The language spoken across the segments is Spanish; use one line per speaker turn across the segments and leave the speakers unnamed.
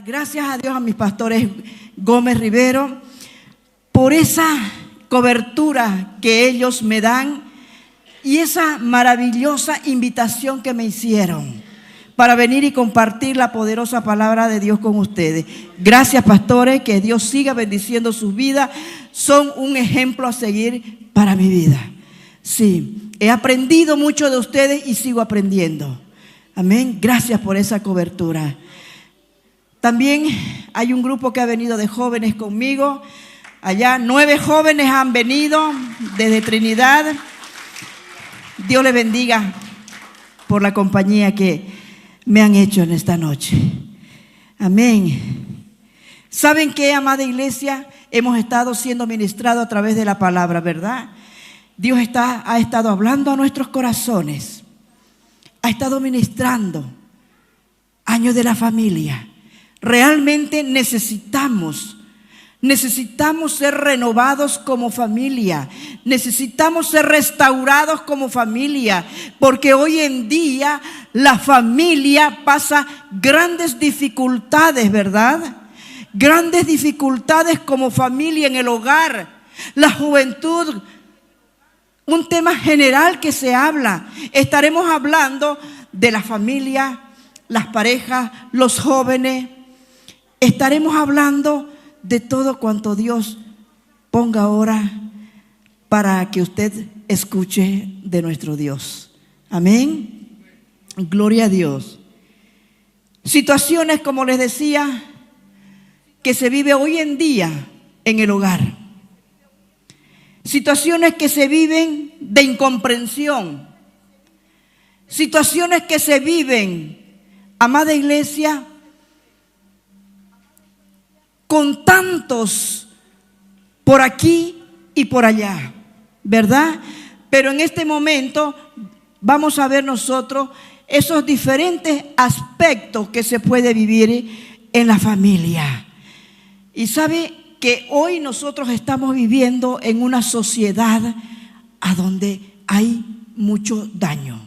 Gracias a Dios, a mis pastores Gómez Rivero, por esa cobertura que ellos me dan y esa maravillosa invitación que me hicieron para venir y compartir la poderosa palabra de Dios con ustedes. Gracias, pastores, que Dios siga bendiciendo sus vidas. Son un ejemplo a seguir para mi vida. Sí, he aprendido mucho de ustedes y sigo aprendiendo. Amén. Gracias por esa cobertura. También hay un grupo que ha venido de jóvenes conmigo. Allá 9 jóvenes han venido desde Trinidad. Dios les bendiga por la compañía que me han hecho en esta noche. Amén. ¿Saben qué, amada iglesia? Hemos estado siendo ministrados a través de la palabra, ¿verdad? Dios ha estado hablando a nuestros corazones. Ha estado ministrando. Año de la familia. Realmente necesitamos ser renovados como familia. Necesitamos ser restaurados como familia. Porque hoy en día la familia pasa grandes dificultades, ¿verdad? Grandes dificultades como familia en el hogar. La juventud, un tema general que se habla. Estaremos hablando de la familia, las parejas, los jóvenes. Estaremos hablando de todo cuanto Dios ponga ahora para que usted escuche de nuestro Dios. Amén. Gloria a Dios. Situaciones, como les decía, que se vive hoy en día en el hogar. Situaciones que se viven de incomprensión. Situaciones que se viven, amada iglesia, con tantos por aquí y por allá, ¿verdad? Pero en este momento vamos a ver nosotros esos diferentes aspectos que se puede vivir en la familia. Y sabe que hoy nosotros estamos viviendo en una sociedad a donde hay mucho daño.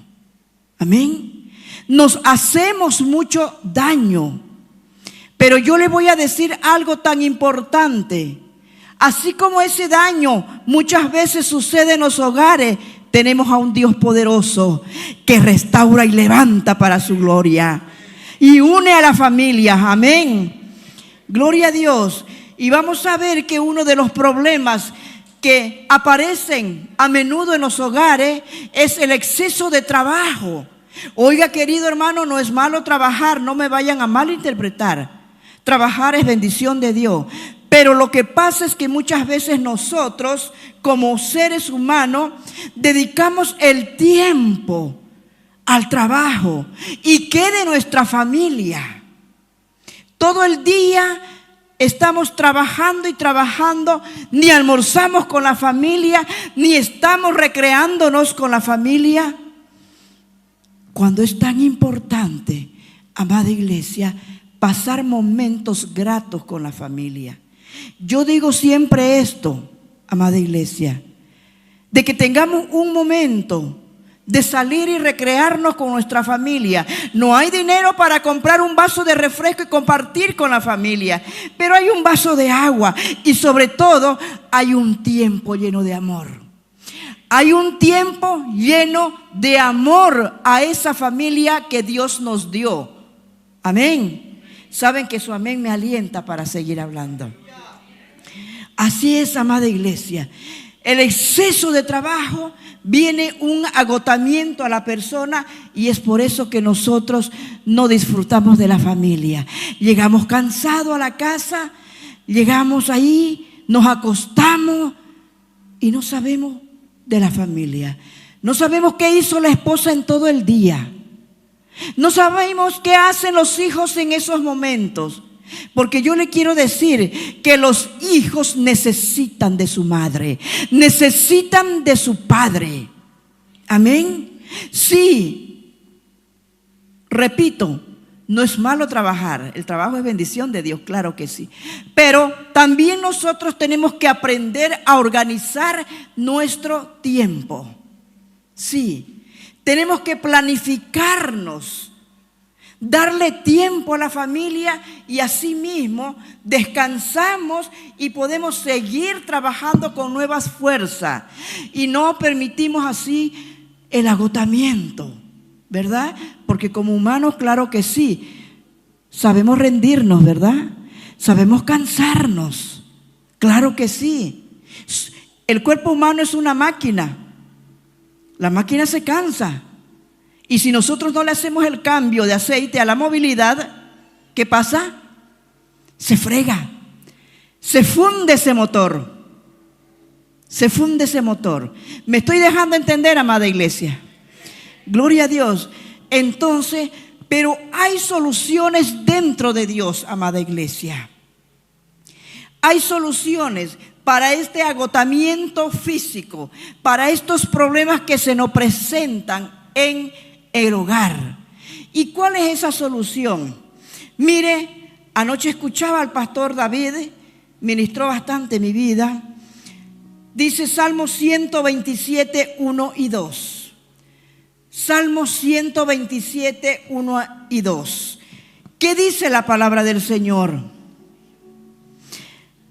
Amén. Nos hacemos mucho daño. Pero yo le voy a decir algo tan importante. Así como ese daño muchas veces sucede en los hogares, tenemos a un Dios poderoso que restaura y levanta para su gloria. Y une a la familia. Amén. Gloria a Dios. Y vamos a ver que uno de los problemas que aparecen a menudo en los hogares es el exceso de trabajo. Oiga, querido hermano, no es malo trabajar, no me vayan a malinterpretar. Trabajar es bendición de Dios. Pero lo que pasa es que muchas veces nosotros, como seres humanos, dedicamos el tiempo al trabajo. ¿Y qué de nuestra familia? Todo el día estamos trabajando y trabajando, ni almorzamos con la familia, ni estamos recreándonos con la familia. Cuando es tan importante, amada iglesia, pasar momentos gratos con la familia. Yo digo siempre esto, amada iglesia, de que tengamos un momento de salir y recrearnos con nuestra familia. No hay dinero para comprar un vaso de refresco y compartir con la familia, pero hay un vaso de agua y sobre todo hay un tiempo lleno de amor. Hay un tiempo lleno de amor a esa familia que Dios nos dio. Amén. Saben que su amén me alienta para seguir hablando. Así es, amada iglesia. El exceso de trabajo viene un agotamiento a la persona y es por eso que nosotros no disfrutamos de la familia. Llegamos cansados a la casa, llegamos ahí, nos acostamos y no sabemos de la familia. No sabemos qué hizo la esposa en todo el día. No sabemos qué hacen los hijos en esos momentos. Porque yo le quiero decir que los hijos necesitan de su madre, necesitan de su padre. Amén. Sí, repito, no es malo trabajar. El trabajo es bendición de Dios, claro que sí. Pero también nosotros tenemos que aprender a organizar nuestro tiempo. Sí, tenemos que planificarnos darle tiempo a la familia y asimismo descansamos y podemos seguir trabajando con nuevas fuerzas y no permitimos así el agotamiento, ¿verdad? Porque como humanos, claro que sí, sabemos rendirnos, ¿verdad? Sabemos cansarnos, claro que sí. El cuerpo humano es una máquina, la máquina se cansa. Y si nosotros no le hacemos el cambio de aceite a la movilidad, ¿qué pasa? Se frega, se funde ese motor. Se funde ese motor. ¿Me estoy dejando entender, amada iglesia? Gloria a Dios. Entonces, pero hay soluciones dentro de Dios, amada iglesia. Hay soluciones para este agotamiento físico, para estos problemas que se nos presentan en el hogar. ¿Y cuál es esa solución? Mire, anoche escuchaba al pastor David, ministró bastante mi vida. Dice Salmo 127, 1 y 2. Salmo 127, 1 y 2. ¿Qué dice la palabra del Señor?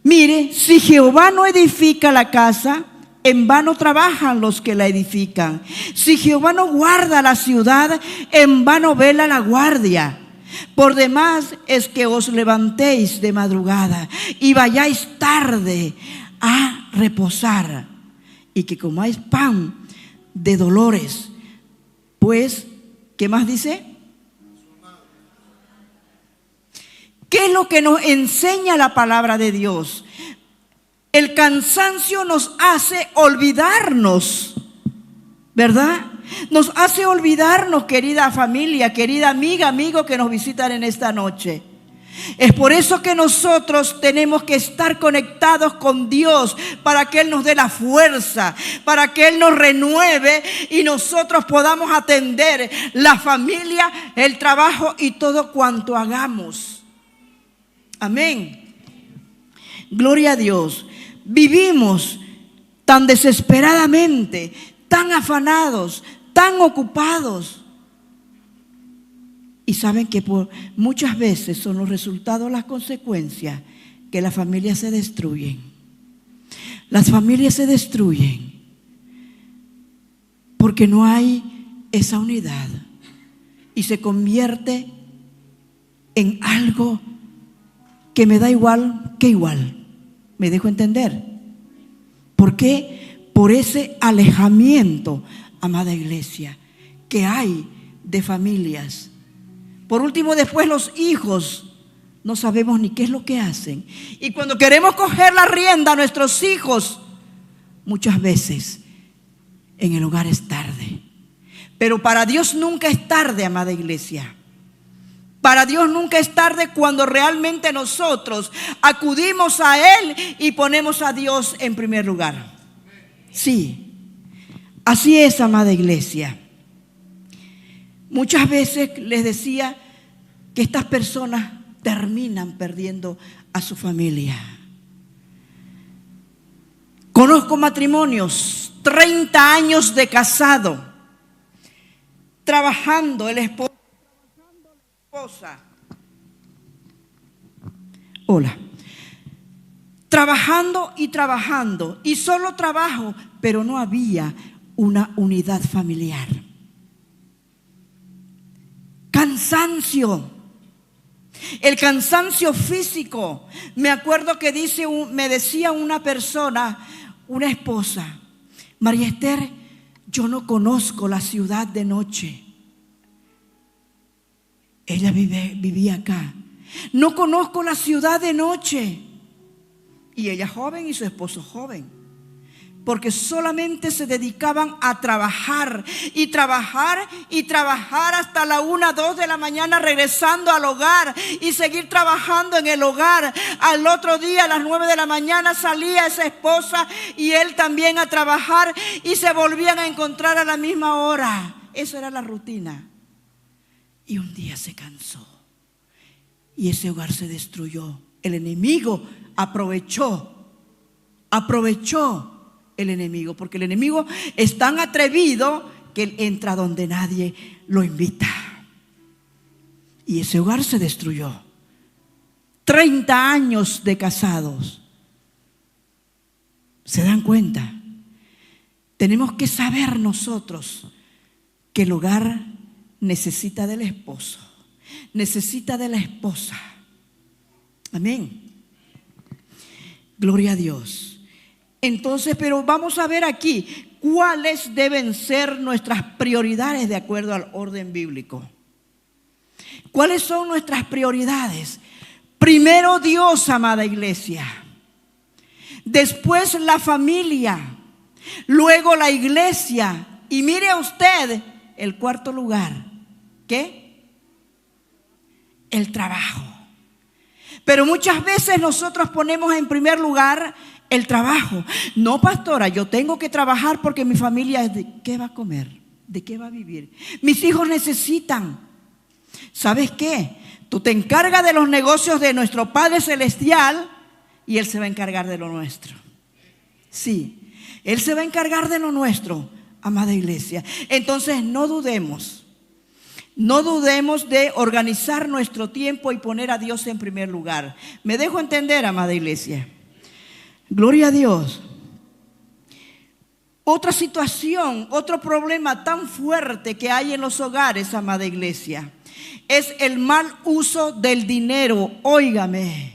Mire, si Jehová no edifica la casa, en vano trabajan los que la edifican. Si Jehová no guarda la ciudad, en vano vela la guardia. Por demás es que os levantéis de madrugada y vayáis tarde a reposar, y que comáis pan de dolores. Pues, ¿qué más dice? ¿Qué es lo que nos enseña la palabra de Dios? El cansancio nos hace olvidarnos, ¿verdad? Nos hace olvidarnos, querida familia, querida amiga, amigo que nos visitan en esta noche. Es por eso que nosotros tenemos que estar conectados con Dios, para que Él nos dé la fuerza, para que Él nos renueve y nosotros podamos atender la familia, el trabajo y todo cuanto hagamos. Amén. Gloria a Dios. Vivimos tan desesperadamente, tan afanados, tan ocupados. Y saben que muchas veces son los resultados, las consecuencias, que las familias se destruyen. Las familias se destruyen porque no hay esa unidad y se convierte en algo que me da igual que igual. ¿Me dejo entender? ¿Por qué? Por ese alejamiento, amada iglesia, que hay de familias. Por último, después los hijos no sabemos ni qué es lo que hacen. Y cuando queremos coger la rienda a nuestros hijos, muchas veces en el hogar es tarde. Pero para Dios nunca es tarde, amada iglesia. Para Dios nunca es tarde cuando realmente nosotros acudimos a Él y ponemos a Dios en primer lugar. Sí, así es, amada iglesia. Muchas veces les decía que estas personas terminan perdiendo a su familia. Conozco matrimonios, 30 años de casado, trabajando el esposo, la esposa. Hola. Trabajando y solo trabajo, pero no había una unidad familiar. Cansancio, el cansancio físico. Me acuerdo que me decía una persona, una esposa: María Esther, yo no conozco la ciudad de noche. Ella vivía acá. No conozco la ciudad de noche. Y ella joven y su esposo joven. Porque solamente se dedicaban a trabajar y trabajar y trabajar hasta la 1, 2 de la mañana, regresando al hogar y seguir trabajando en el hogar. Al otro día, a las 9 de la mañana, salía esa esposa y él también a trabajar y se volvían a encontrar a la misma hora. Esa era la rutina. Y un día se cansó y ese hogar se destruyó. El enemigo aprovechó el enemigo, porque el enemigo es tan atrevido que él entra donde nadie lo invita. y ese hogar se destruyó. 30 años de casados. ¿Se dan cuenta? Tenemos que saber nosotros que el hogar necesita del esposo, necesita de la esposa. Amén. Gloria a Dios. Entonces, pero vamos a ver aquí cuáles deben ser nuestras prioridades de acuerdo al orden bíblico. ¿Cuáles son nuestras prioridades? Primero Dios, amada iglesia. Después la familia. Luego la iglesia. Y mire usted el cuarto lugar. ¿Qué? El trabajo. Pero muchas veces nosotros ponemos en primer lugar el trabajo. No, pastora, yo tengo que trabajar porque mi familia, ¿de qué va a comer? ¿De qué va a vivir? Mis hijos necesitan. ¿Sabes qué? Tú te encargas de los negocios de nuestro Padre Celestial y Él se va a encargar de lo nuestro. Sí, Él se va a encargar de lo nuestro, amada iglesia. Entonces no dudemos de organizar nuestro tiempo y poner a Dios en primer lugar. ¿Me dejo entender, amada iglesia? Gloria a Dios. Otra situación, otro problema tan fuerte que hay en los hogares, amada iglesia, es el mal uso del dinero. Óigame,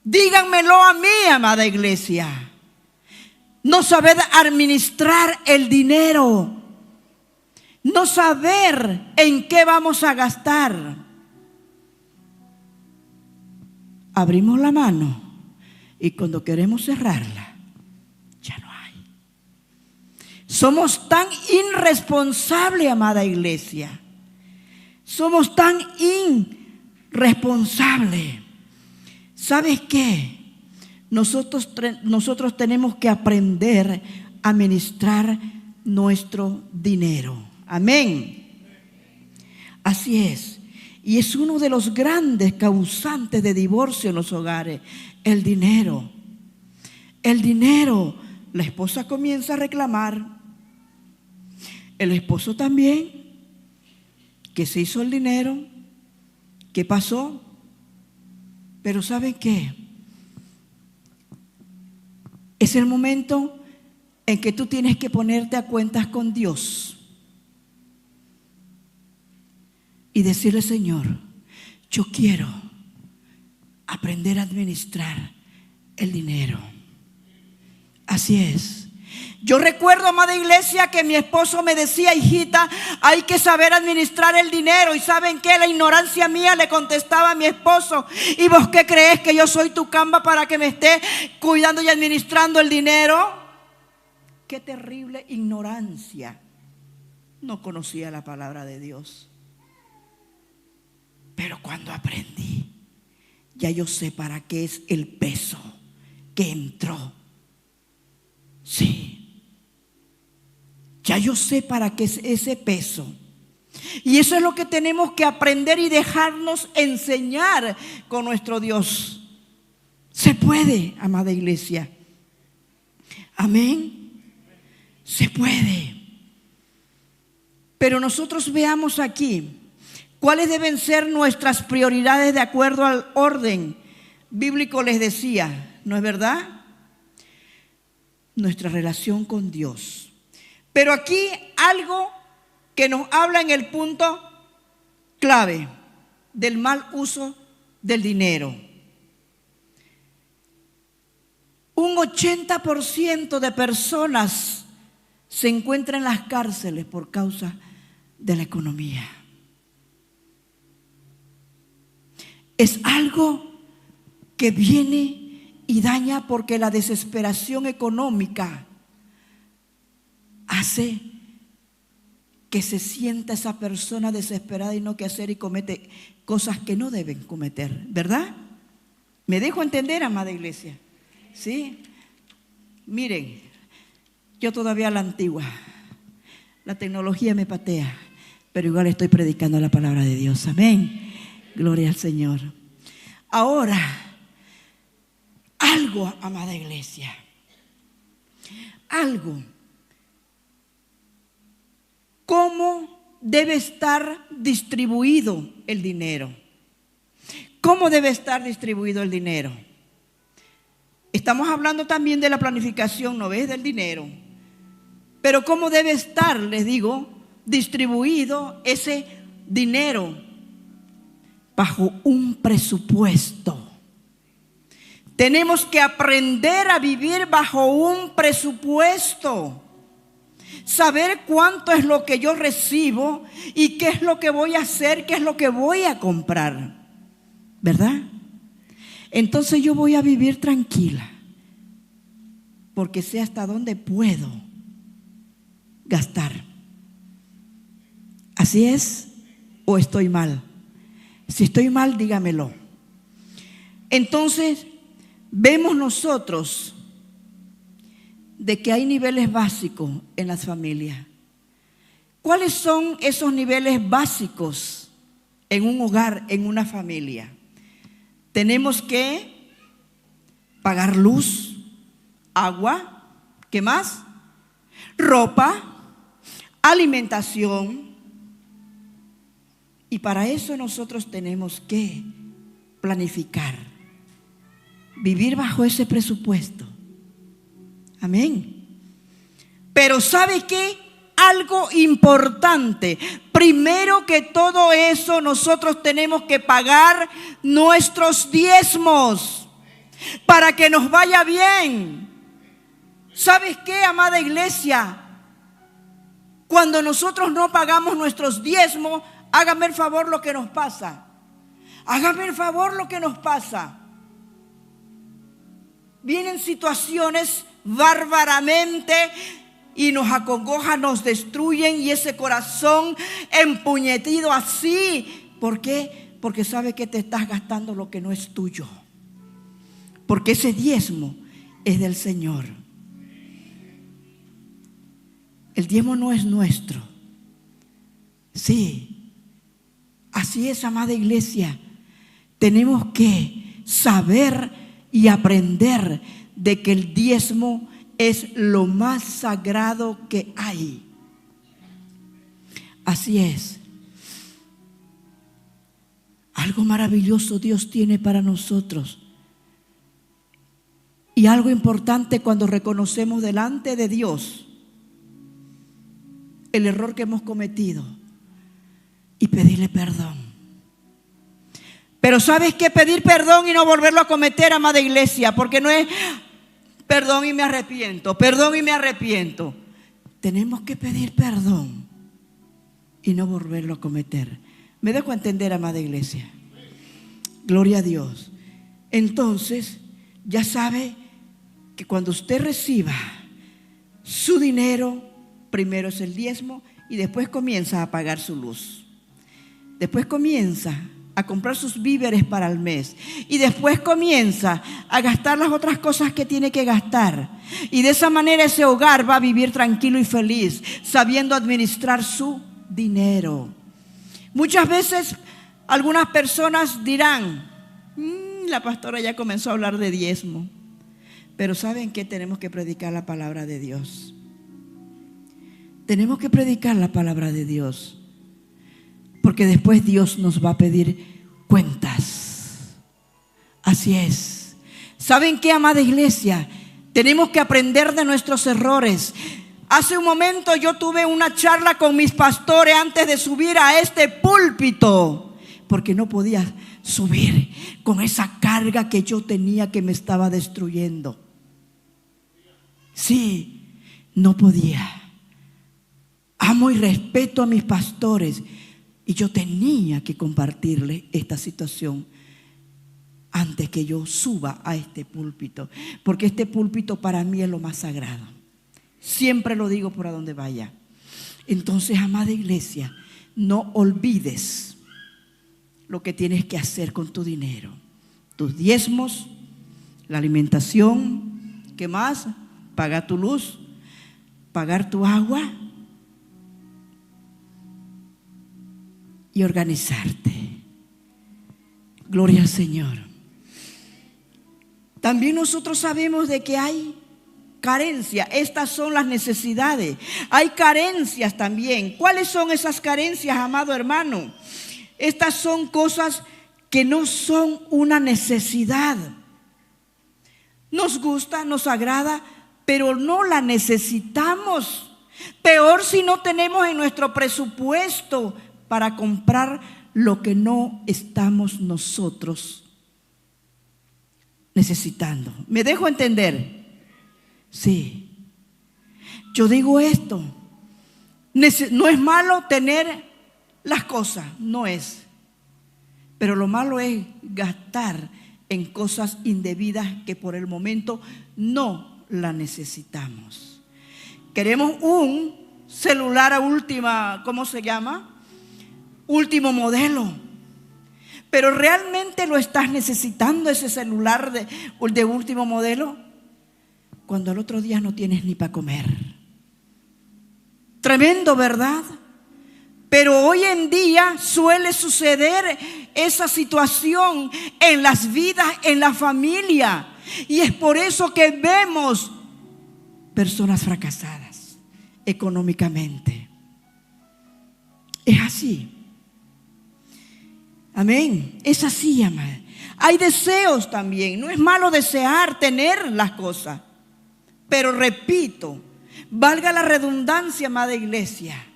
díganmelo a mí, amada iglesia. No saber administrar el dinero, no saber en qué vamos a gastar. Abrimos la mano y cuando queremos cerrarla, ya no hay. Somos tan irresponsables, amada iglesia. Somos tan irresponsables. ¿Sabes qué? Nosotros tenemos que aprender a administrar nuestro dinero. Amén. Así es. Y es uno de los grandes causantes de divorcio en los hogares. El dinero. El dinero. La esposa comienza a reclamar. El esposo también. ¿Qué se hizo el dinero? ¿Qué pasó? Pero ¿saben qué? Es el momento en que tú tienes que ponerte a cuentas con Dios y decirle: Señor, yo quiero aprender a administrar el dinero. Así es. Yo recuerdo, amada iglesia, que mi esposo me decía: hijita, hay que saber administrar el dinero. ¿Y saben qué? La ignorancia mía le contestaba a mi esposo: ¿y vos qué crees, que yo soy tu camba para que me esté cuidando y administrando el dinero? Qué terrible ignorancia. No conocía la palabra de Dios. Pero cuando aprendí, ya yo sé para qué es el peso que entró. Sí. Ya yo sé para qué es ese peso. Y eso es lo que tenemos que aprender y dejarnos enseñar con nuestro Dios. Se puede, amada iglesia. Amén. Se puede. Pero nosotros veamos aquí cuáles deben ser nuestras prioridades de acuerdo al orden bíblico. Les decía, ¿no es verdad? Nuestra relación con Dios. Pero aquí algo que nos habla en el punto clave del mal uso del dinero. Un 80% de personas se encuentran en las cárceles por causa de la economía. Es algo que viene y daña porque la desesperación económica hace que se sienta esa persona desesperada y no qué hacer y comete cosas que no deben cometer, ¿verdad? ¿Me dejo entender, amada iglesia? ¿Sí? Miren, yo todavía a la antigua, la tecnología me patea, pero igual estoy predicando la palabra de Dios. Amén. Gloria al Señor. Ahora, algo, amada iglesia, algo. ¿Cómo debe estar distribuido el dinero? ¿Cómo debe estar distribuido el dinero? Estamos hablando también de la planificación, ¿no ves? Del dinero. Pero ¿cómo debe estar, les digo, distribuido ese dinero? Bajo un presupuesto. Tenemos que aprender a vivir bajo un presupuesto. Saber cuánto es lo que yo recibo y qué es lo que voy a hacer, qué es lo que voy a comprar. ¿Verdad? Entonces yo voy a vivir tranquila, porque sé hasta dónde puedo gastar. ¿Así es o estoy mal? Si estoy mal, dígamelo. Entonces, vemos nosotros de que hay niveles básicos en las familias. ¿Cuáles son esos niveles básicos en un hogar, en una familia? Tenemos que pagar luz, agua, ¿qué más? Ropa, alimentación. Y para eso nosotros tenemos que planificar, vivir bajo ese presupuesto. Amén. Pero ¿sabe qué? Algo importante. Primero que todo eso, nosotros tenemos que pagar nuestros diezmos para que nos vaya bien. ¿Sabes qué, amada iglesia? Cuando nosotros no pagamos nuestros diezmos, hágame el favor lo que nos pasa. Hágame el favor lo que nos pasa. Vienen situaciones bárbaramente y nos acongojan, nos destruyen, y ese corazón empuñetido así. ¿Por qué? Porque sabe que te estás gastando lo que no es tuyo. Porque ese diezmo es del Señor. El diezmo no es nuestro. Sí, así es, amada iglesia. Tenemos que saber y aprender de que el diezmo es lo más sagrado que hay. Así es. Algo maravilloso Dios tiene para nosotros. Y algo importante cuando reconocemos delante de Dios el error que hemos cometido y pedirle perdón. Pero ¿sabes qué? Pedir perdón y no volverlo a cometer, amada iglesia, porque no es perdón y me arrepiento, perdón y me arrepiento. Tenemos que pedir perdón y no volverlo a cometer. ¿Me dejo entender, amada iglesia? Gloria a Dios. Entonces, ya sabe que cuando usted reciba su dinero, primero es el diezmo y después comienza a pagar su luz. Después comienza a comprar sus víveres para el mes. Y después comienza a gastar las otras cosas que tiene que gastar. Y de esa manera ese hogar va a vivir tranquilo y feliz, sabiendo administrar su dinero. Muchas veces algunas personas dirán, la pastora ya comenzó a hablar de diezmo. Pero ¿saben qué? Tenemos que predicar la palabra de Dios. Tenemos que predicar la palabra de Dios. Porque después Dios nos va a pedir cuentas. Así es. ¿Saben qué, amada iglesia? Tenemos que aprender de nuestros errores. Hace un momento yo tuve una charla con mis pastores antes de subir a este púlpito, porque no podía subir con esa carga que yo tenía que me estaba destruyendo. Sí, no podía. Amo y respeto a mis pastores. Y yo tenía que compartirles esta situación antes que yo suba a este púlpito. Porque este púlpito para mí es lo más sagrado. Siempre lo digo por a donde vaya. Entonces, amada iglesia, no olvides lo que tienes que hacer con tu dinero. Tus diezmos, la alimentación, ¿qué más? Pagar tu luz, pagar tu agua. Y organizarte. Gloria al Señor. También nosotros sabemos de que hay carencia. Estas son las necesidades. Hay carencias también. ¿Cuáles son esas carencias, amado hermano? Estas son cosas que no son una necesidad. Nos gusta, nos agrada, pero no la necesitamos. Peor si no tenemos en nuestro presupuesto para comprar lo que no estamos nosotros necesitando. ¿Me dejo entender? Sí. Yo digo esto. No es malo tener las cosas, no es. Pero lo malo es gastar en cosas indebidas que por el momento no la necesitamos. Queremos un celular a última, ¿cómo se llama? Último modelo. Pero ¿realmente lo estás necesitando ese celular de último modelo? Cuando al otro día no tienes ni para comer. Tremendo, ¿verdad? Pero hoy en día suele suceder esa situación en las vidas, en la familia. Y es por eso que vemos personas fracasadas económicamente. Es así. Amén. Es así, amada. Hay deseos también. No es malo desear tener las cosas. Pero repito, valga la redundancia, amada iglesia,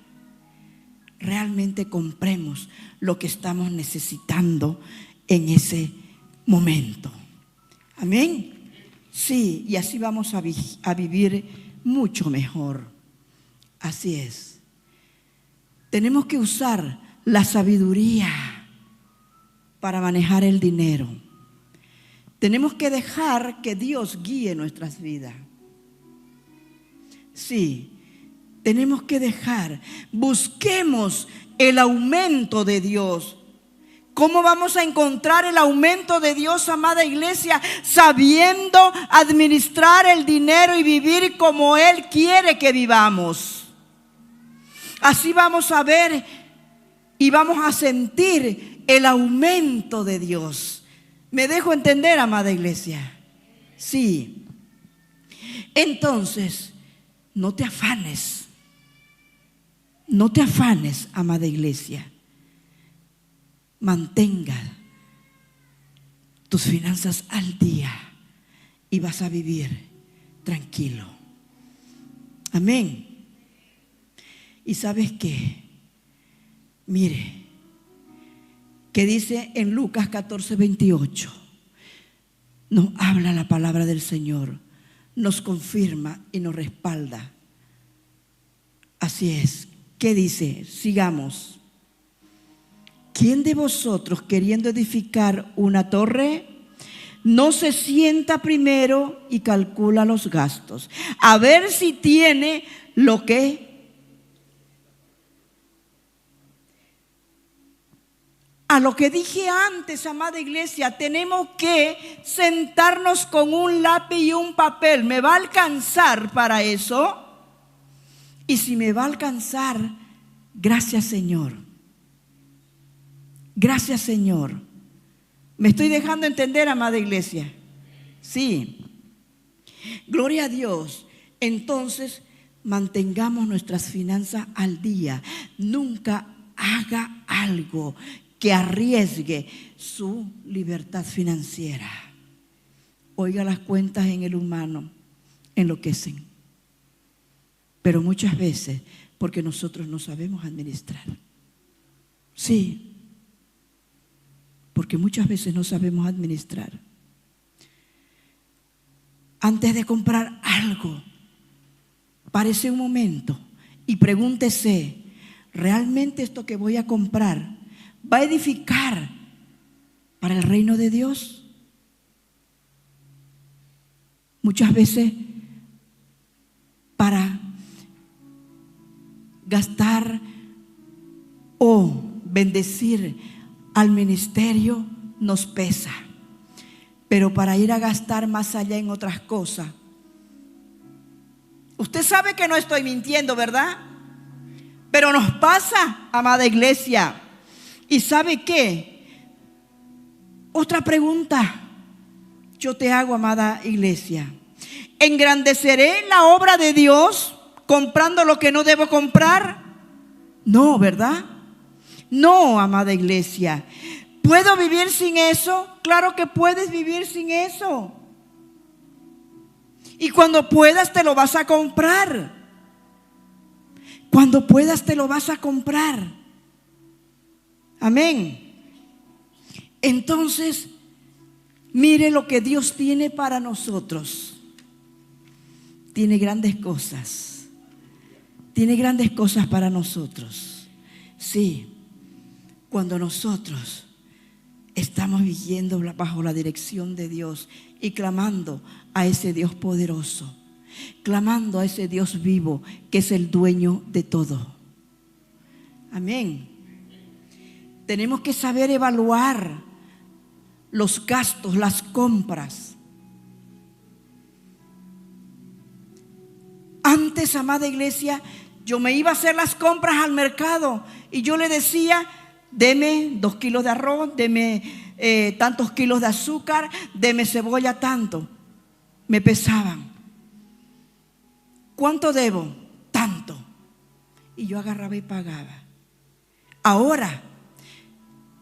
realmente compremos lo que estamos necesitando en ese momento. Amén. Sí, y así vamos a vivir mucho mejor. Así es. Tenemos que usar la sabiduría para manejar el dinero. Tenemos que dejar que Dios guíe nuestras vidas. Sí, tenemos que dejar. Busquemos el aumento de Dios. ¿Cómo vamos a encontrar el aumento de Dios, amada iglesia? Sabiendo administrar el dinero y vivir como Él quiere que vivamos. Así vamos a ver y vamos a sentir el aumento de Dios. ¿Me dejo entender, amada iglesia? Sí. Entonces, no te afanes. No te afanes, amada iglesia. Mantenga tus finanzas al día y vas a vivir tranquilo. Amén. ¿Y sabes qué? Mire, que dice en Lucas 14:28, nos habla la palabra del Señor, nos confirma y nos respalda. Así es. ¿Qué dice? Sigamos. ¿Quién de vosotros, queriendo edificar una torre, no se sienta primero y calcula los gastos, a ver si tiene lo que? A lo que dije antes, amada iglesia, tenemos que sentarnos con un lápiz y un papel. ¿Me va a alcanzar para eso? Y si me va a alcanzar, gracias Señor. Gracias Señor. ¿Me estoy dejando entender, amada iglesia? Sí. Gloria a Dios. Entonces, mantengamos nuestras finanzas al día. Nunca haga algo que arriesgue su libertad financiera. Oiga, las cuentas en el humano enloquecen. Pero muchas veces porque nosotros no sabemos administrar. Sí. Porque muchas veces no sabemos administrar. Antes de comprar algo, párese un momento y pregúntese, ¿realmente esto que voy a comprar va a edificar para el reino de Dios? Muchas veces para gastar o bendecir al ministerio nos pesa, pero para ir a gastar más allá en otras cosas, usted sabe que no estoy mintiendo, ¿verdad? Pero nos pasa, amada iglesia. ¿Y sabe qué? Otra pregunta yo te hago, amada iglesia. ¿Engrandeceré la obra de Dios comprando lo que no debo comprar? No, ¿verdad? No, amada iglesia. ¿Puedo vivir sin eso? Claro que puedes vivir sin eso. Y cuando puedas te lo vas a comprar. Cuando puedas te lo vas a comprar. Amén. Entonces, mire lo que Dios tiene para nosotros. Tiene grandes cosas. Tiene grandes cosas para nosotros. Sí, cuando nosotros estamos viviendo bajo la dirección de Dios y clamando a ese Dios poderoso, clamando a ese Dios vivo que es el dueño de todo. Amén. Tenemos que saber evaluar los gastos, las compras. Antes, amada iglesia, yo me iba a hacer las compras al mercado y yo le decía: deme 2 kilos de arroz, deme tantos kilos de azúcar, deme cebolla tanto. Me pesaban. ¿Cuánto debo? Tanto. Y yo agarraba y pagaba. Ahora,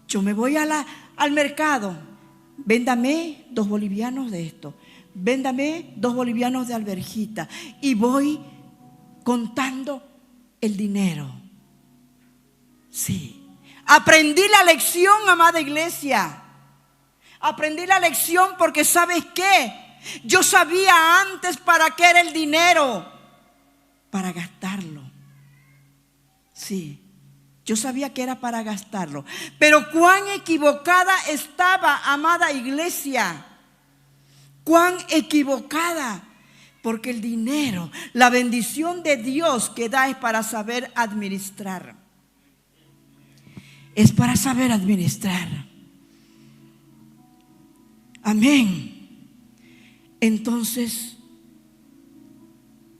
yo me voy al mercado. Véndame 2 bolivianos de esto. Véndame 2 bolivianos de alverjita. Y voy contando el dinero. Sí. Aprendí la lección, amada iglesia. Aprendí la lección porque ¿sabes qué? Yo sabía antes para qué era el dinero. Para gastarlo. Sí. Yo sabía que era para gastarlo. Pero cuán equivocada estaba, amada iglesia. Cuán equivocada. Porque el dinero, la bendición de Dios que da es para saber administrar. Es para saber administrar. Amén. Entonces,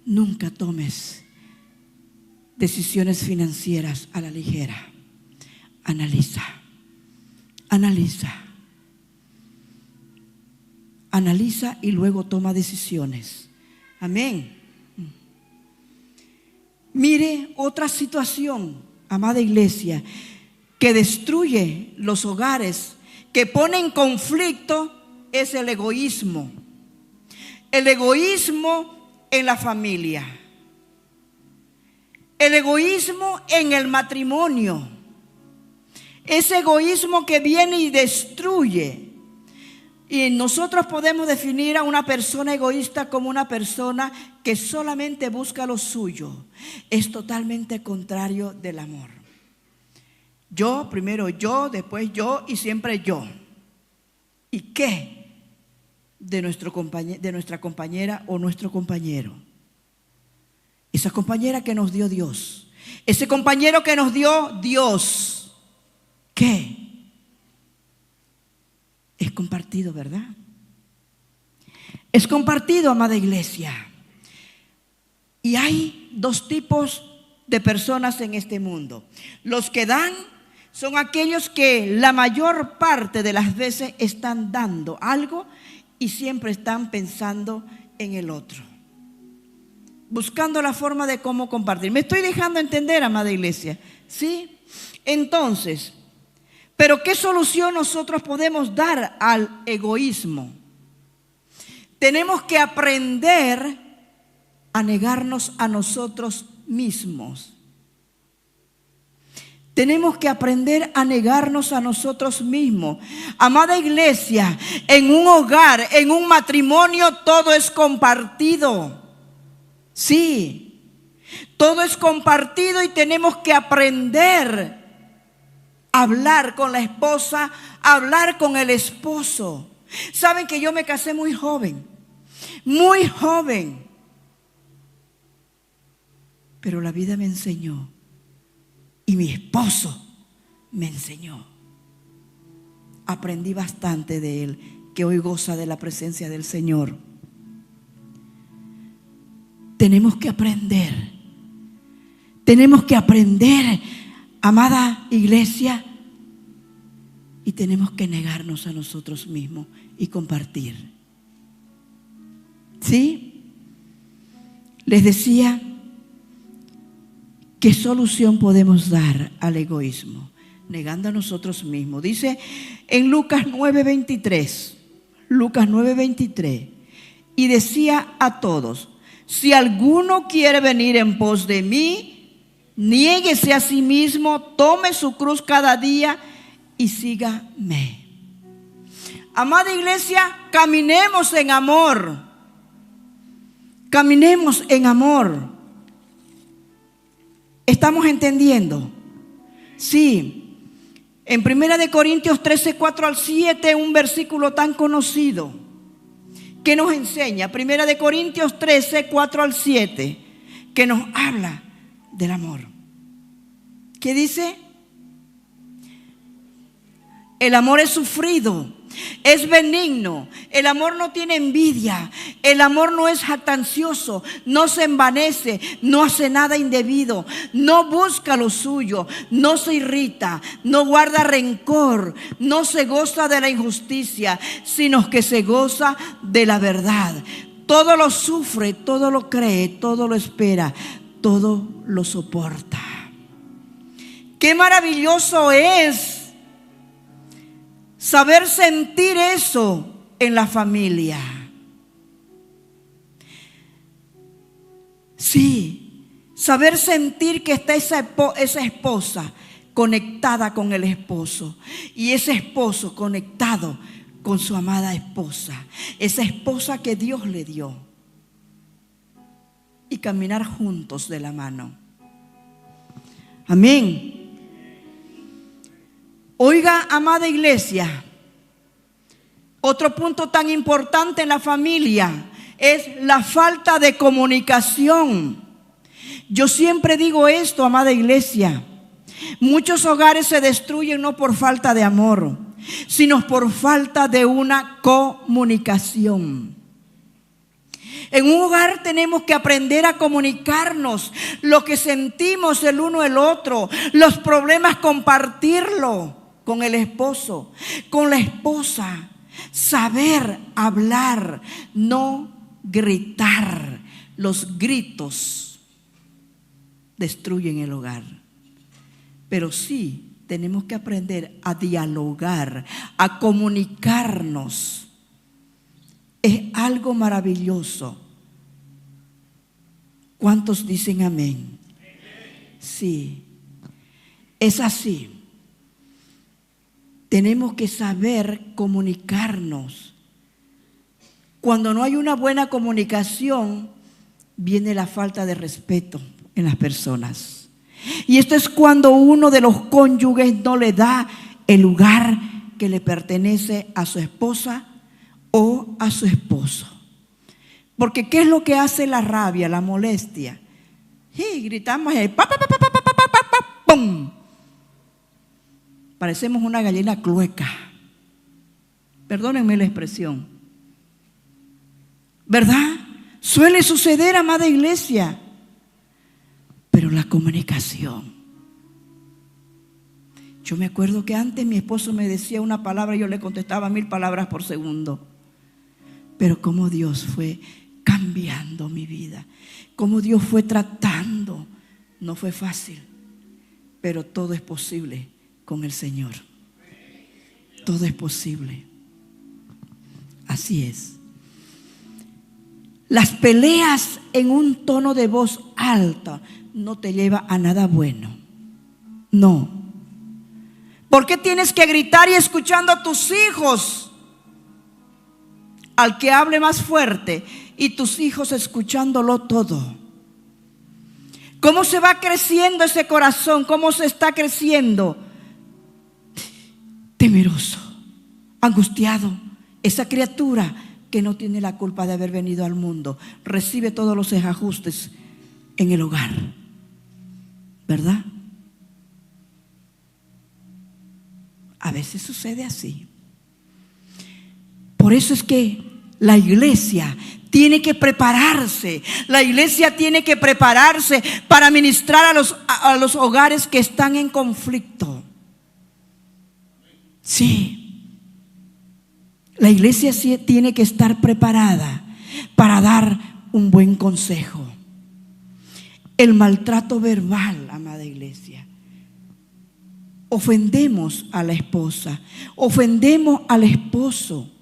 nunca tomes decisiones financieras a la ligera. Analiza. Analiza. Analiza y luego toma decisiones. Amén. Mire otra situación, amada iglesia, que destruye los hogares, que pone en conflicto, es el egoísmo. El egoísmo en la familia. El egoísmo en el matrimonio. Ese egoísmo que viene y destruye. Y nosotros podemos definir a una persona egoísta como una persona que solamente busca lo suyo. Es totalmente contrario del amor. Yo, primero yo, después yo y siempre yo. ¿Y qué de nuestra compañera o nuestro compañero? Esa compañera que nos dio Dios. Ese compañero que nos dio Dios. ¿Qué? Es compartido, ¿verdad? Es compartido, amada iglesia. Y hay 2 tipos de personas en este mundo. Los que dan son aquellos que la mayor parte de las veces están dando algo y siempre están pensando en el otro. Buscando la forma de cómo compartir. ¿Me estoy dejando entender, amada iglesia? ¿Sí? Entonces, ¿pero qué solución nosotros podemos dar al egoísmo? Tenemos que aprender a negarnos a nosotros mismos. Tenemos que aprender a negarnos a nosotros mismos. Amada iglesia, en un hogar, en un matrimonio, todo es compartido. Sí, todo es compartido y tenemos que aprender a hablar con la esposa, a hablar con el esposo. Saben que yo me casé muy joven, pero la vida me enseñó y mi esposo me enseñó. Aprendí bastante de él, que hoy goza de la presencia del Señor. Tenemos que aprender, amada iglesia, y tenemos que negarnos a nosotros mismos y compartir. ¿Sí? les decía, ¿qué solución podemos dar al egoísmo? Negando a nosotros mismos. Dice en Lucas 9:23, Lucas 9:23, y decía a todos: si alguno quiere venir en pos de mí, niéguese a sí mismo, tome su cruz cada día y sígame. Amada iglesia, caminemos en amor. Caminemos en amor. ¿Estamos entendiendo? Sí. En 1 Corintios 13, 4 al 7, un versículo tan conocido que nos enseña, 1 Corintios 13, 4 al 7, que nos habla del amor. ¿Qué dice? El amor es sufrido, es benigno, el amor no tiene envidia, el amor no es jactancioso, no se envanece, no hace nada indebido, no busca lo suyo, no se irrita, no guarda rencor, no se goza de la injusticia, sino que se goza de la verdad. Todo lo sufre, todo lo cree, todo lo espera, todo lo soporta. Qué maravilloso es saber sentir eso en la familia. Sí, saber sentir que está esa esposa conectada con el esposo y ese esposo conectado con su amada esposa, esa esposa que Dios le dio, y caminar juntos de la mano. Amén. Oiga, amada iglesia, otro punto tan importante en la familia es la falta de comunicación. Yo siempre digo esto, amada iglesia: muchos hogares se destruyen no por falta de amor, sino por falta de una comunicación. En un hogar tenemos que aprender a comunicarnos lo que sentimos el uno el otro, los problemas, compartirlo con el esposo, con la esposa, saber hablar, no gritar. Los gritos destruyen el hogar, pero sí tenemos que aprender a dialogar, a comunicarnos. Es algo maravilloso. ¿Cuántos dicen amén? Sí, es así. Tenemos que saber comunicarnos. Cuando no hay una buena comunicación, viene la falta de respeto en las personas. Y esto es cuando uno de los cónyuges no le da el lugar que le pertenece a su esposa o a su esposo. Porque ¿qué es lo que hace la rabia, la molestia? Sí, gritamos ahí, pa, pa, pa, pa, pa, pa, pa, pa, ¡pum! Parecemos una gallina clueca. Perdónenme la expresión. ¿Verdad? Suele suceder, amada iglesia. Pero la comunicación. Yo me acuerdo que antes mi esposo me decía una palabra y yo le contestaba 1000 palabras por segundo. Pero cómo Dios fue cambiando mi vida, cómo Dios fue tratando. No fue fácil, pero todo es posible con el Señor. Todo es posible. Así es. Las peleas en un tono de voz alta no te lleva a nada bueno. No. ¿Por qué tienes que gritar y escuchando a tus hijos? Al que hable más fuerte y tus hijos escuchándolo todo. ¿Cómo se va creciendo ese corazón? ¿Cómo se está creciendo? Temeroso, angustiado. Esa criatura que no tiene la culpa de haber venido al mundo recibe todos los desajustes en el hogar, ¿verdad? A veces sucede así. Por eso es que la iglesia tiene que prepararse. La iglesia tiene que prepararse para ministrar a los hogares que están en conflicto. Sí. La iglesia sí tiene que estar preparada para dar un buen consejo. el maltrato verbal, amada iglesia. Ofendemos a la esposa, ofendemos al esposo.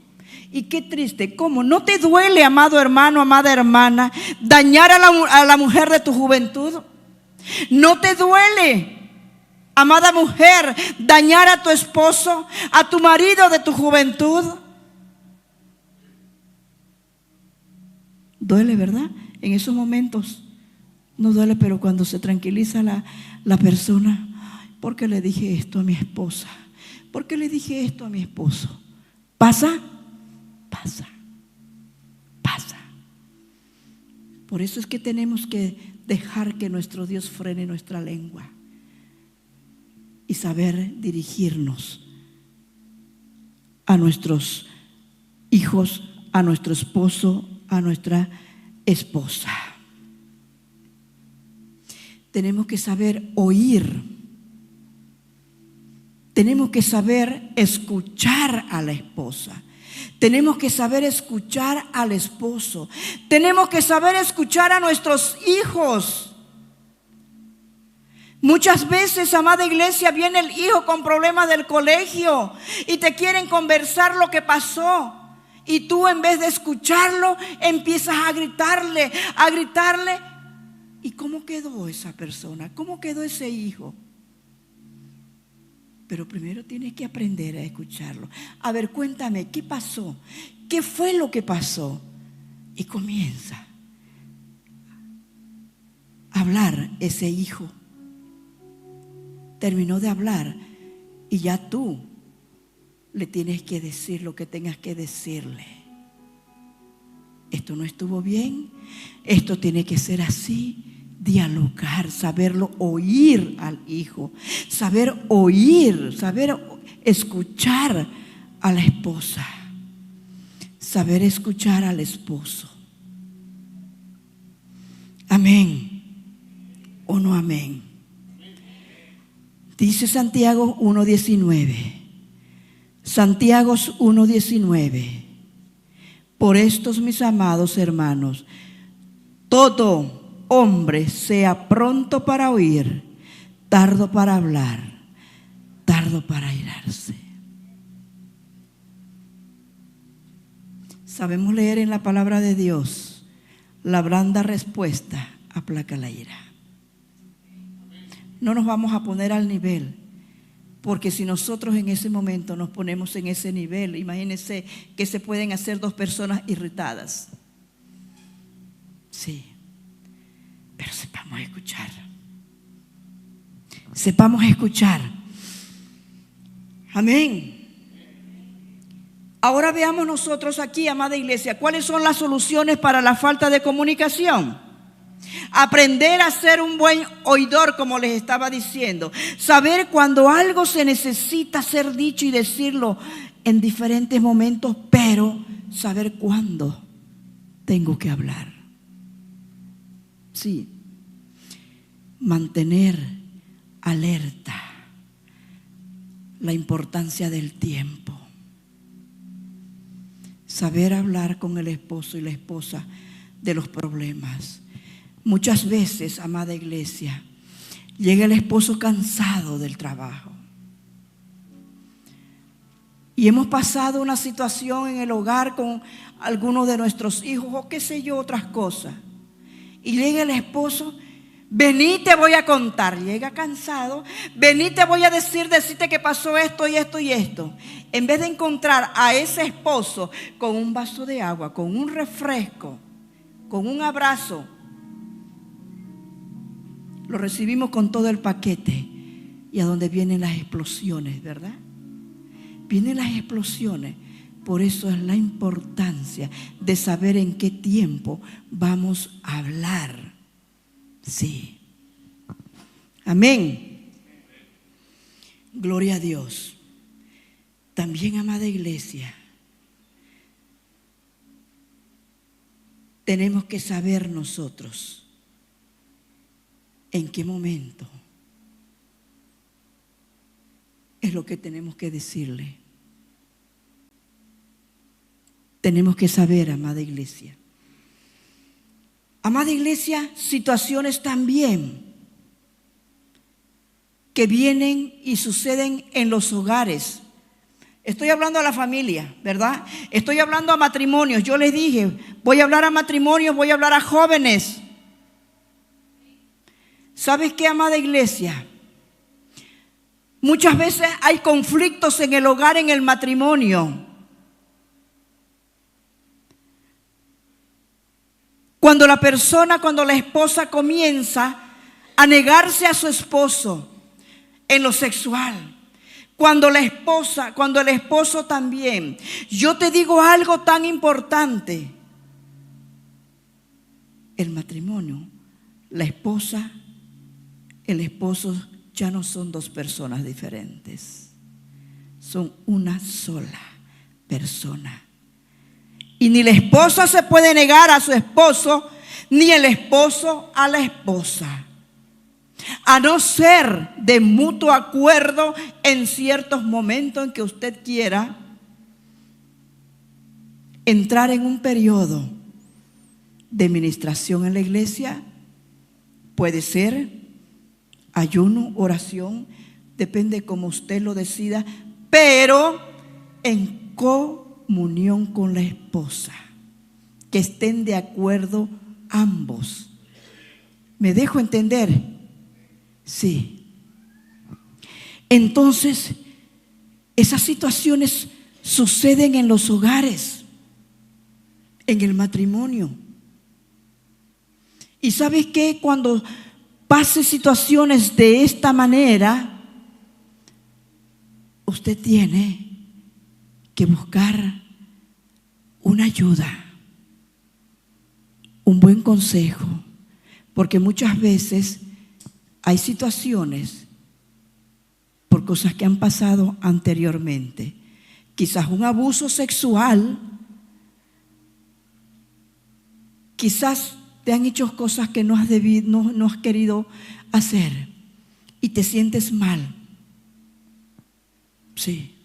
Y qué triste, ¿cómo? ¿No te duele, amado hermano, amada hermana, dañar a la mujer de tu juventud? ¿No te duele, amada mujer, dañar a tu esposo, a tu marido de tu juventud? Duele, ¿verdad? En esos momentos no duele, pero cuando se tranquiliza la persona, ¿por qué le dije esto a mi esposa? ¿Por qué le dije esto a mi esposo? ¿Pasa? Pasa. Por eso es que tenemos que dejar que nuestro Dios frene nuestra lengua y saber dirigirnos a nuestros hijos, a nuestro esposo, a nuestra esposa. Tenemos que saber oír. Tenemos que saber escuchar a la esposa. Tenemos que saber escuchar al esposo. Tenemos que saber escuchar a nuestros hijos. Muchas veces, amada iglesia, viene el hijo con problemas del colegio y te quieren conversar lo que pasó. Y tú, en vez de escucharlo, empiezas a gritarle. ¿Y cómo quedó esa persona? ¿Cómo quedó ese hijo? Pero primero tienes que aprender a escucharlo. A ver, cuéntame, ¿qué pasó? ¿Qué fue lo que pasó? Y comienza a hablar ese hijo. Terminó de hablar y ya tú le tienes que decir lo que tengas que decirle. Esto no estuvo bien, esto tiene que ser así. Dialogar, saberlo oír al hijo, saber oír, saber escuchar a la esposa, saber escuchar al esposo. Amén o no amén. Dice Santiago 1:19. Santiago 1:19. Por estos, mis amados hermanos, todo hombre sea pronto para oír, tardo para hablar, tardo para airarse. Sabemos leer en la palabra de Dios: la blanda respuesta aplaca la ira. No nos vamos a poner al nivel, porque si nosotros en ese momento nos ponemos en ese nivel, imagínense que se pueden hacer dos personas irritadas. Sí. Pero sepamos escuchar. Sepamos escuchar. Amén. Ahora veamos nosotros aquí, amada iglesia, ¿cuáles son las soluciones para la falta de comunicación? Aprender a ser un buen oidor, como les estaba diciendo. Saber cuando algo se necesita ser dicho y decirlo en diferentes momentos, pero saber cuándo tengo que hablar. Sí, mantener alerta la importancia del tiempo. Saber hablar con el esposo y la esposa de los problemas. Muchas veces, amada iglesia, llega el esposo cansado del trabajo. Y hemos pasado una situación en el hogar con algunos de nuestros hijos o qué sé yo, otras cosas. Y llega el esposo: vení, te voy a contar. Llega cansado: vení, te voy a decirte que pasó esto y esto y esto. En vez de encontrar a ese esposo con un vaso de agua, con un refresco, con un abrazo, lo recibimos con todo el paquete. Y a donde vienen las explosiones, ¿verdad? Vienen las explosiones. Por eso es la importancia de saber en qué tiempo vamos a hablar. Sí. Amén. Gloria a Dios. También, amada iglesia, tenemos que saber nosotros en qué momento es lo que tenemos que decirle. Tenemos que saber, amada iglesia. Amada iglesia, situaciones también que vienen y suceden en los hogares. Estoy hablando a la familia, ¿verdad? Estoy hablando a matrimonios. Yo les dije, voy a hablar a matrimonios, voy a hablar a jóvenes. ¿Sabes qué, amada iglesia? Muchas veces hay conflictos en el hogar, en el matrimonio. Cuando la esposa comienza a negarse a su esposo en lo sexual. Cuando el esposo también. Yo te digo algo tan importante. El matrimonio, la esposa, el esposo ya no son dos personas diferentes. Son una sola persona. Y ni la esposa se puede negar a su esposo, ni el esposo a la esposa. A no ser de mutuo acuerdo en ciertos momentos en que usted quiera entrar en un periodo de ministración en la iglesia. Puede ser ayuno, oración, depende como usted lo decida, pero en comunión con la esposa, que estén de acuerdo ambos. ¿Me dejo entender? Sí. Entonces, esas situaciones suceden en los hogares, en el matrimonio. ¿Y sabes qué? Cuando pase situaciones de esta manera, usted tiene que buscar una ayuda, un buen consejo, porque muchas veces hay situaciones por cosas que han pasado anteriormente, quizás un abuso sexual, quizás te han hecho cosas que no has querido hacer y te sientes mal. Sí.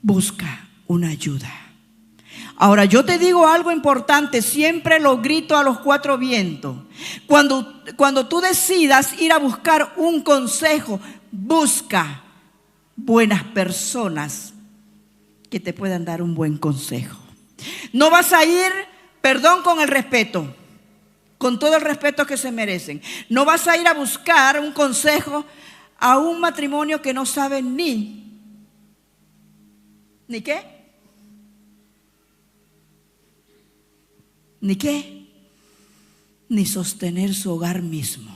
Busca una ayuda. Ahora, yo te digo algo importante, siempre lo grito a los cuatro vientos. Cuando tú decidas ir a buscar un consejo, busca buenas personas que te puedan dar un buen consejo. No vas a ir, perdón con el respeto, con todo el respeto que se merecen, no vas a ir a buscar un consejo a un matrimonio que no sabe ¿ni qué? ¿Ni qué? Ni sostener su hogar mismo.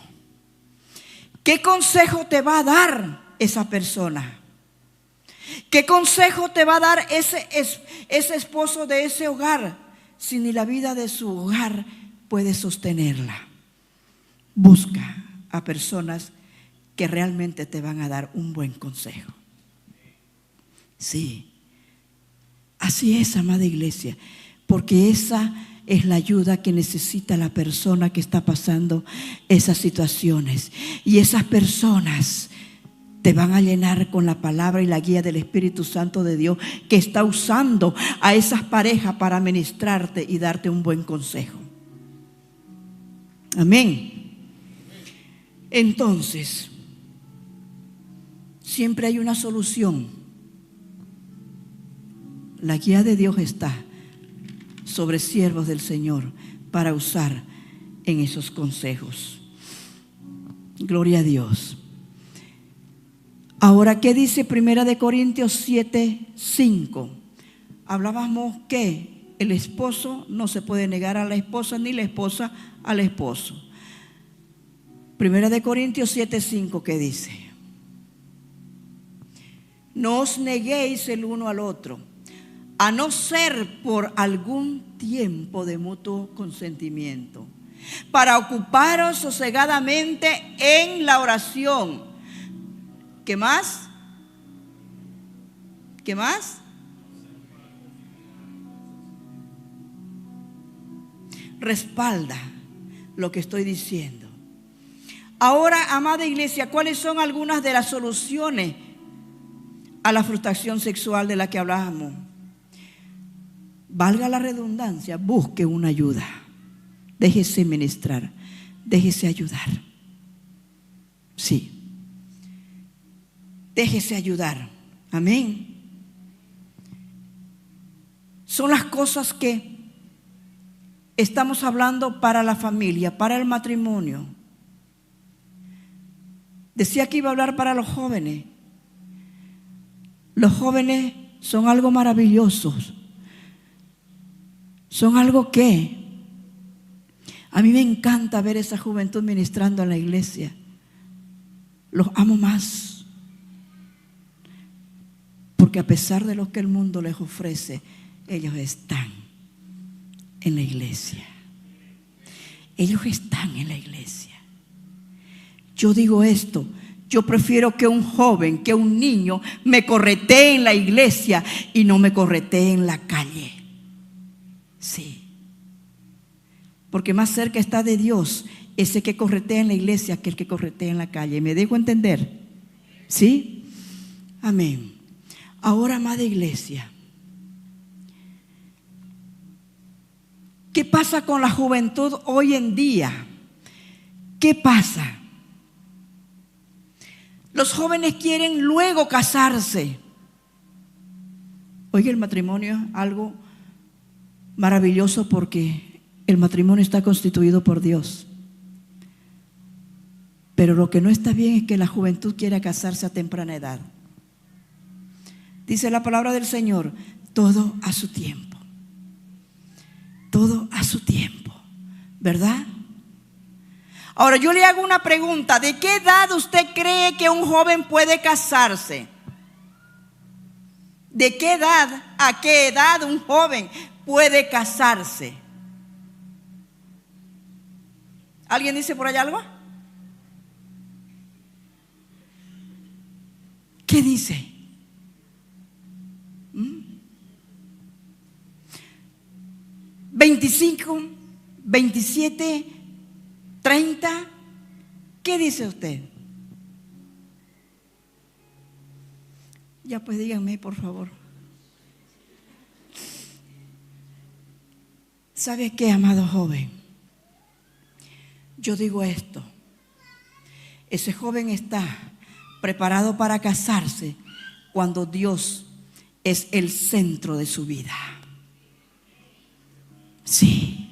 ¿Qué consejo te va a dar esa persona? ¿Qué consejo te va a dar ese esposo de ese hogar si ni la vida de su hogar puede sostenerla? Busca a personas que realmente te van a dar un buen consejo. Sí, así es, amada iglesia, porque esa es la ayuda que necesita la persona que está pasando esas situaciones. Y esas personas te van a llenar con la palabra y la guía del Espíritu Santo de Dios, que está usando a esas parejas para ministrarte y darte un buen consejo. Amén. Entonces, siempre hay una solución. La guía de Dios está sobre siervos del Señor para usar en esos consejos. Gloria a Dios. Ahora, ¿qué dice 1 Corintios 7:5? Hablábamos que el esposo no se puede negar a la esposa, ni la esposa al esposo. 1 Corintios 7:5, ¿qué dice? No os neguéis el uno al otro, a no ser por algún tiempo de mutuo consentimiento, para ocuparos sosegadamente en la oración. ¿Qué más? ¿Qué más? Respalda lo que estoy diciendo. Ahora, amada iglesia, ¿cuáles son algunas de las soluciones a la frustración sexual de la que hablábamos? Valga la redundancia, busque una ayuda. Déjese ministrar, déjese ayudar. Sí. Déjese ayudar. Amén. Son las cosas que estamos hablando para la familia, para el matrimonio. Decía que iba a hablar para los jóvenes. Los jóvenes son algo maravilloso. Son algo que a mí me encanta ver esa juventud ministrando en la iglesia. Los amo más. Porque a pesar de lo que el mundo les ofrece, ellos están en la iglesia. Ellos están en la iglesia. Yo digo esto, yo prefiero que un joven, que un niño me corretee en la iglesia y no me corretee en la calle. Sí. Porque más cerca está de Dios ese que corretea en la iglesia que el que corretea en la calle. ¿Me dejo entender? ¿Sí? Amén. Ahora, amada iglesia, ¿qué pasa con la juventud hoy en día? ¿Qué pasa? Los jóvenes quieren luego casarse. Oiga, el matrimonio es algo maravilloso porque el matrimonio está constituido por Dios. Pero lo que no está bien es que la juventud quiera casarse a temprana edad. Dice la palabra del Señor, todo a su tiempo. Todo a su tiempo, ¿verdad? Ahora yo le hago una pregunta, ¿de qué edad usted cree que un joven puede casarse? ¿De qué edad, a qué edad un joven puede casarse? ¿Alguien dice por allá algo? ¿Qué dice? 25, 27, 30. ¿Qué dice usted? Ya pues díganme, por favor. ¿Sabe qué, amado joven? Yo digo esto. Ese joven está preparado para casarse cuando Dios es el centro de su vida. Sí.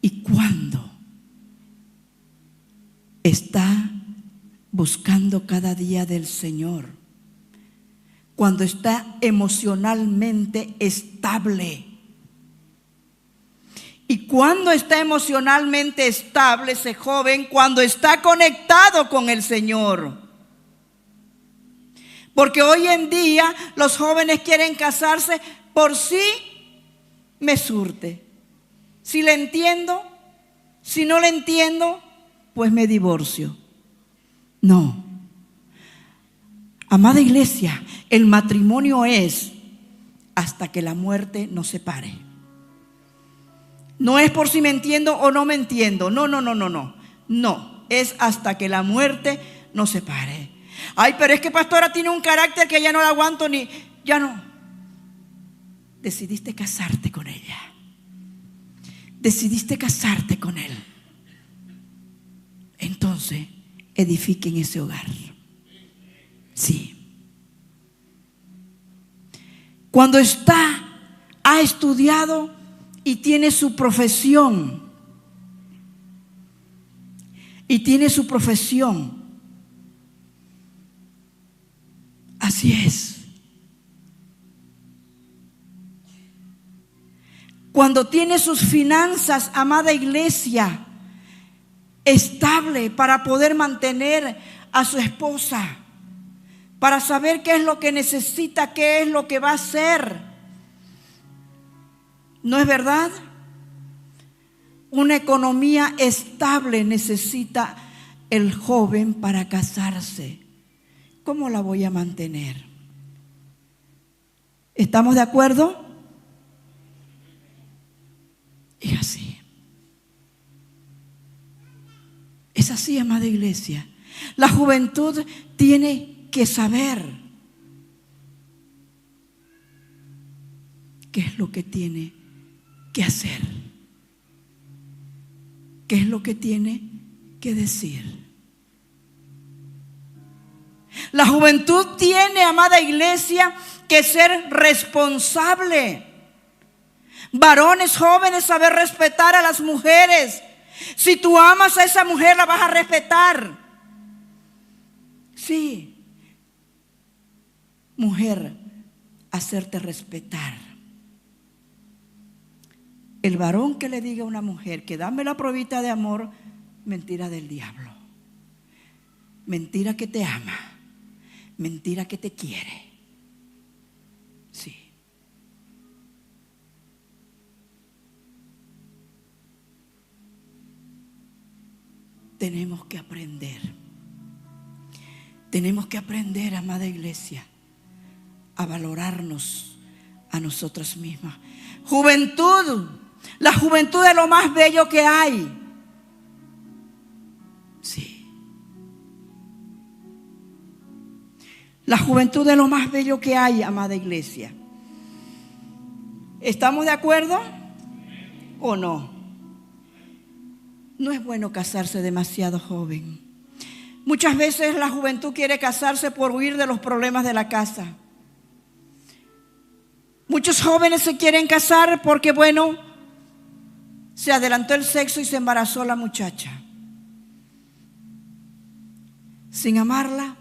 Y cuando está buscando cada día del Señor, cuando está emocionalmente estable. Y cuando está emocionalmente estable ese joven, cuando está conectado con el Señor. Porque hoy en día los jóvenes quieren casarse por sí me surte. Si le entiendo, si no le entiendo, pues me divorcio. No. Amada iglesia, el matrimonio es hasta que la muerte nos separe. No es por si me entiendo o no me entiendo. No. No, es hasta que la muerte nos separe. Ay, pero es que pastora tiene un carácter que ya no la aguanto ni, ya no. Decidiste casarte con ella. Decidiste casarte con él. Entonces, edifiquen ese hogar. Sí. Cuando ha estudiado y tiene su profesión. Y tiene su profesión. Así es. Cuando tiene sus finanzas, amada iglesia, estable para poder mantener a su esposa, para saber qué es lo que necesita, qué es lo que va a hacer. ¿No es verdad? Una economía estable necesita el joven para casarse. ¿Cómo la voy a mantener? ¿Estamos de acuerdo? Es así. Es así, amada iglesia. La juventud tiene que saber qué es lo que tiene que hacer. qué es lo que tiene que decir. La juventud tiene, amada iglesia, que ser responsable. Varones jóvenes, saber respetar a las mujeres. Si tú amas a esa mujer, la vas a respetar. Sí. Mujer, hacerte respetar. El varón que le diga a una mujer que dame la probita de amor, mentira del diablo. Mentira que te ama. Mentira que te quiere. Sí. Tenemos que aprender. Tenemos que aprender, amada iglesia, a valorarnos a nosotras mismas. Juventud. La juventud es lo más bello que hay. Sí. La juventud es lo más bello que hay, amada iglesia. ¿Estamos de acuerdo o no? No es bueno casarse demasiado joven. Muchas veces la juventud quiere casarse por huir de los problemas de la casa. Muchos jóvenes se quieren casar porque, bueno, se adelantó el sexo y se embarazó la muchacha. Sin amarla,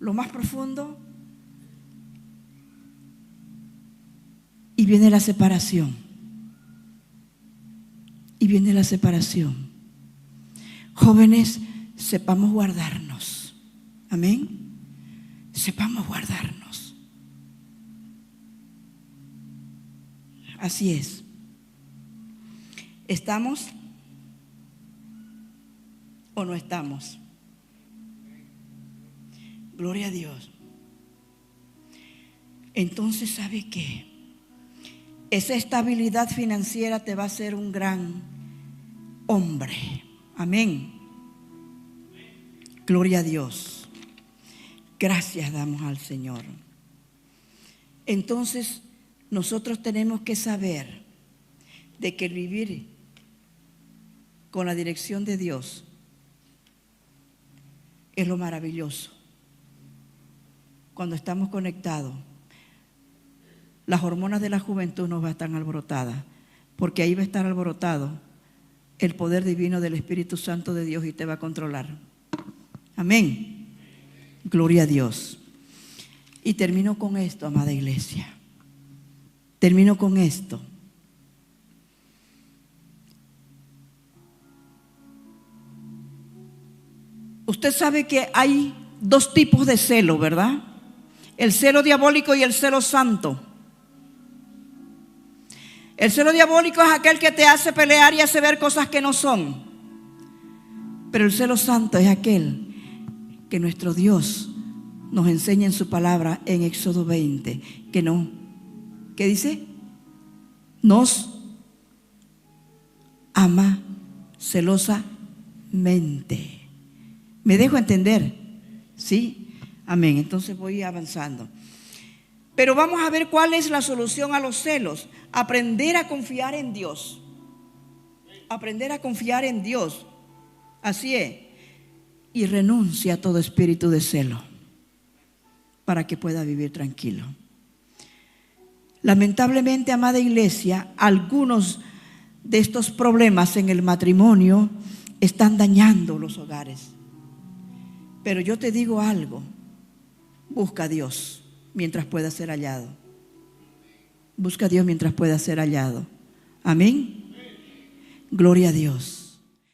lo más profundo, y viene la separación. Y viene la separación. Jóvenes, sepamos guardarnos. Amén. Sepamos guardarnos. Así es. ¿Estamos o no estamos? Gloria a Dios. Entonces, ¿sabe qué? Esa estabilidad financiera te va a hacer un gran hombre. Amén. Gloria a Dios. Gracias damos al Señor. Entonces, nosotros tenemos que saber de que el vivir con la dirección de Dios es lo maravilloso. Cuando estamos conectados, las hormonas de la juventud no van a estar alborotadas, porque ahí va a estar alborotado el poder divino del Espíritu Santo de Dios y te va a controlar. Amén. Gloria a Dios. Y termino con esto, amada iglesia. Termino con esto. Usted sabe que hay dos tipos de celo, ¿verdad? El celo diabólico y el celo santo. El celo diabólico es aquel que te hace pelear y hace ver cosas que no son. Pero el celo santo es aquel que nuestro Dios nos enseña en su palabra en Éxodo 20. ¿Qué dice? Nos ama celosamente. ¿Me dejo entender? ¿Sí? Amén. Entonces voy avanzando. Pero vamos a ver cuál es la solución a los celos. Aprender a confiar en Dios. Aprender a confiar en Dios. Así es. Y renuncia a todo espíritu de celo para que pueda vivir tranquilo. Lamentablemente, amada iglesia, algunos de estos problemas en el matrimonio están dañando los hogares. Pero yo te digo algo. Busca a Dios mientras pueda ser hallado. Busca a Dios mientras pueda ser hallado. Amén. Gloria a Dios.